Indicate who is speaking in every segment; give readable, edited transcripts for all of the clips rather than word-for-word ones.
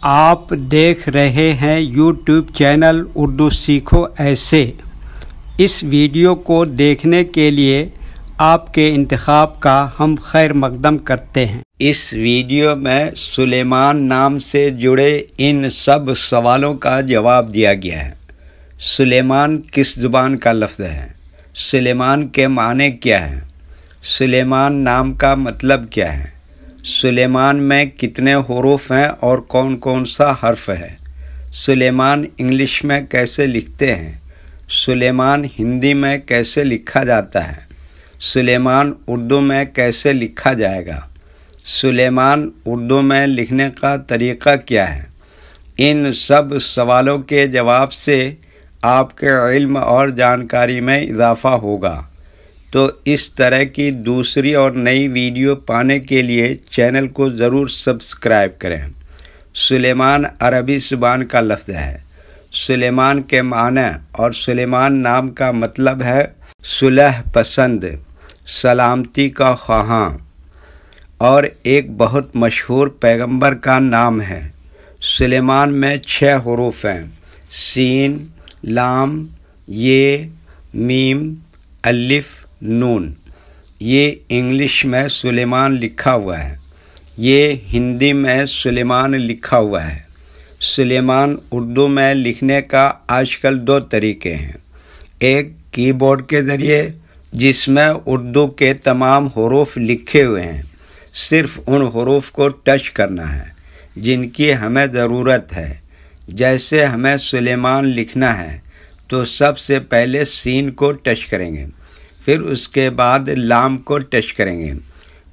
Speaker 1: آپ دیکھ رہے ہیں یوٹیوب چینل اردو سیکھو ایسے۔ اس ویڈیو کو دیکھنے کے لیے آپ کے انتخاب کا ہم خیر مقدم کرتے ہیں۔ اس ویڈیو میں سلیمان نام سے جڑے ان سب سوالوں کا جواب دیا گیا ہے۔ سلیمان کس زبان کا لفظ ہے؟ سلیمان کے معنی کیا ہیں؟ سلیمان نام کا مطلب کیا ہے؟ سلیمان میں کتنے حروف ہیں اور کون کون سا حرف ہے؟ سلیمان انگلش میں کیسے لکھتے ہیں؟ سلیمان ہندی میں کیسے لکھا جاتا ہے؟ سلیمان اردو میں کیسے لکھا جائے گا؟ سلیمان اردو میں لکھنے کا طریقہ کیا ہے؟ ان سب سوالوں کے جواب سے آپ کے علم اور جانکاری میں اضافہ ہوگا۔ تو اس طرح کی دوسری اور نئی ویڈیو پانے کے لیے چینل کو ضرور سبسکرائب کریں۔ سلیمان عربی زبان کا لفظ ہے۔ سلیمان کے معنی اور سلیمان نام کا مطلب ہے صلح پسند، سلامتی کا خواہاں، اور ایک بہت مشہور پیغمبر کا نام ہے۔ سلیمان میں 6 حروف ہیں: سین، لام، یہ، میم، الف، نون۔ یہ انگلش میں سلیمان لکھا ہوا ہے۔ یہ ہندی میں سلیمان لکھا ہوا ہے۔ سلیمان اردو میں لکھنے کا آج کل 2 طریقے ہیں۔ ایک کی بورڈ کے ذریعے، جس میں اردو کے تمام حروف لکھے ہوئے ہیں، صرف ان حروف کو ٹچ کرنا ہے جن کی ہمیں ضرورت ہے۔ جیسے ہمیں سلیمان لکھنا ہے تو سب سے پہلے سین کو ٹچ کریں گے، پھر اس کے بعد لام کو ٹچ کریں گے،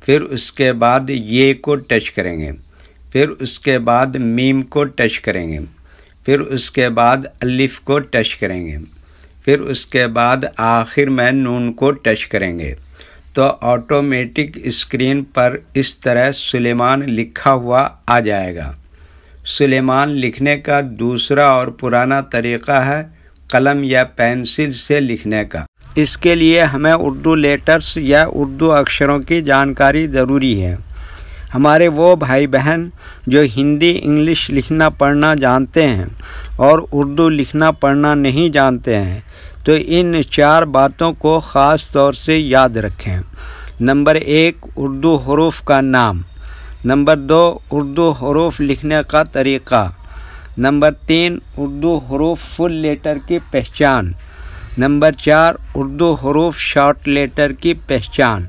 Speaker 1: پھر اس کے بعد یہ کو ٹچ کریں گے، پھر اس کے بعد میم کو ٹچ کریں گے، پھر اس کے بعد الف کو ٹچ کریں گے، پھر اس کے بعد آخر میں نون کو ٹچ کریں گے، تو آٹومیٹک اسکرین پر اس طرح سلیمان لکھا ہوا آ جائے گا۔ سلیمان لکھنے کا دوسرا اور پرانا طریقہ ہے قلم یا پینسل سے لکھنے کا۔ اس کے لیے ہمیں اردو لیٹرز یا اردو اکشروں کی جانکاری ضروری ہے۔ ہمارے وہ بھائی بہن جو ہندی انگلش لکھنا پڑھنا جانتے ہیں اور اردو لکھنا پڑھنا نہیں جانتے ہیں تو ان 4 باتوں کو خاص طور سے یاد رکھیں۔ نمبر 1، اردو حروف کا نام۔ نمبر 2، اردو حروف لکھنے کا طریقہ۔ نمبر 3، اردو حروف فل لیٹر کی پہچان۔ نمبر 4، اردو حروف شارٹ لیٹر کی پہچان۔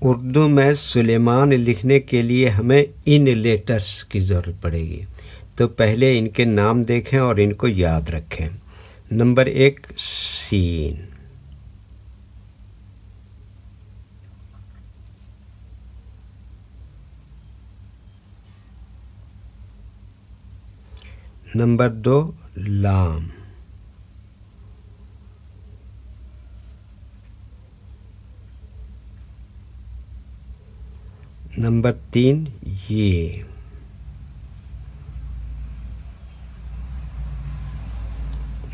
Speaker 1: اردو میں سلیمان لکھنے کے لیے ہمیں ان لیٹرز کی ضرورت پڑے گی، تو پہلے ان کے نام دیکھیں اور ان کو یاد رکھیں۔ نمبر 1، سین۔ نمبر 2، لام۔ نمبر 3، یہ۔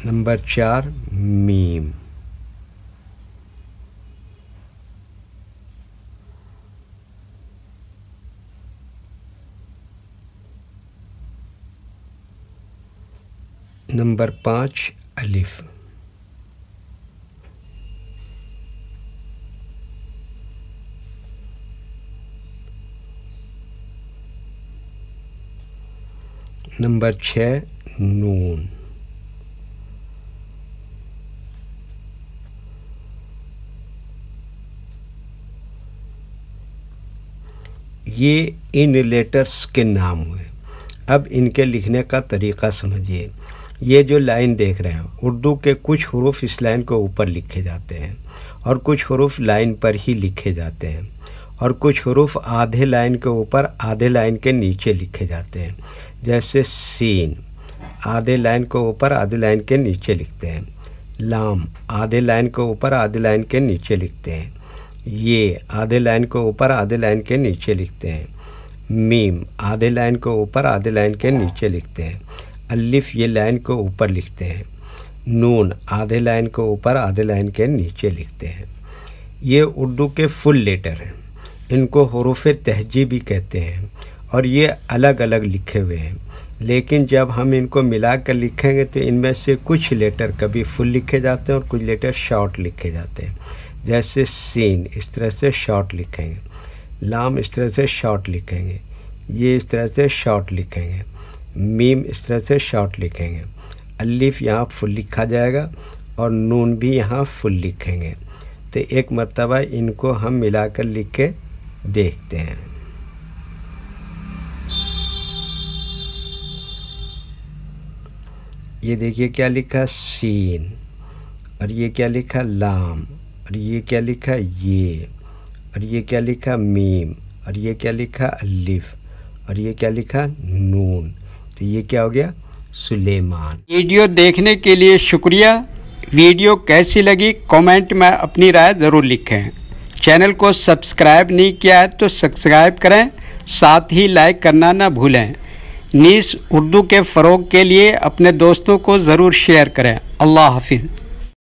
Speaker 1: نمبر 4، میم۔ نمبر 5، الف۔ نمبر 6، نون۔ یہ ان لیٹرز کے نام ہوئے۔ اب ان کے لکھنے کا طریقہ سمجھیے۔ یہ جو لائن دیکھ رہے ہیں، اردو کے کچھ حروف اس لائن کے اوپر لکھے جاتے ہیں اور کچھ حروف لائن پر ہی لکھے جاتے ہیں، اور کچھ حروف آدھے لائن کے اوپر آدھے لائن کے نیچے لکھے جاتے ہیں۔ جیسے سین آدھے لائن کے اوپر آدھے لائن کے نیچے لکھتے ہیں، لام آدھے لائن کے اوپر آدھے لائن کے نیچے لکھتے ہیں، یہ آدھے لائن کے اوپر آدھے لائن کے نیچے لکھتے ہیں، میم آدھے لائن کے اوپر آدھے لائن کے نیچے لکھتے ہیں، الف یہ لائن کے اوپر لکھتے ہیں، نون آدھے لائن کے اوپر آدھے لائن کے نیچے لکھتے ہیں۔ یہ اردو کے فل لیٹر ہیں، ان کو حروف تہجی بھی کہتے ہیں، اور یہ الگ الگ لکھے ہوئے ہیں۔ لیکن جب ہم ان کو ملا کر لکھیں گے تو ان میں سے کچھ لیٹر کبھی فل لکھے جاتے ہیں اور کچھ لیٹر شارٹ لکھے جاتے ہیں. جیسے سین اس طرح سے شارٹ لکھیں گے, لام اس طرح سے شارٹ لکھیں گے, یہ اس طرح سے شارٹ لکھیں گے, میم اس طرح سے شارٹ لکھیں گے, الف یہاں فل لکھا جائے گا اور نون بھی یہاں فل لکھیں گے. تو ایک مرتبہ ان کو ہم ملا کر لکھ کے دیکھتے ہیں. یہ دیکھیے کیا لکھا سین, اور یہ کیا لکھا لام, اور یہ کیا لکھا یہ, اور یہ کیا لکھا میم, اور یہ کیا لکھا الف, اور یہ کیا لکھا نون. تو یہ کیا ہو گیا سلیمان. ویڈیو دیکھنے کے لیے شکریہ. ویڈیو کیسی لگی کامنٹ میں اپنی رائے ضرور لکھیں. چینل کو سبسکرائب نہیں کیا ہے تو سبسکرائب کریں, ساتھ ہی لائک کرنا نہ بھولیں. نیز اردو کے فروغ کے لیے اپنے دوستوں کو ضرور شیئر کریں. اللہ حافظ.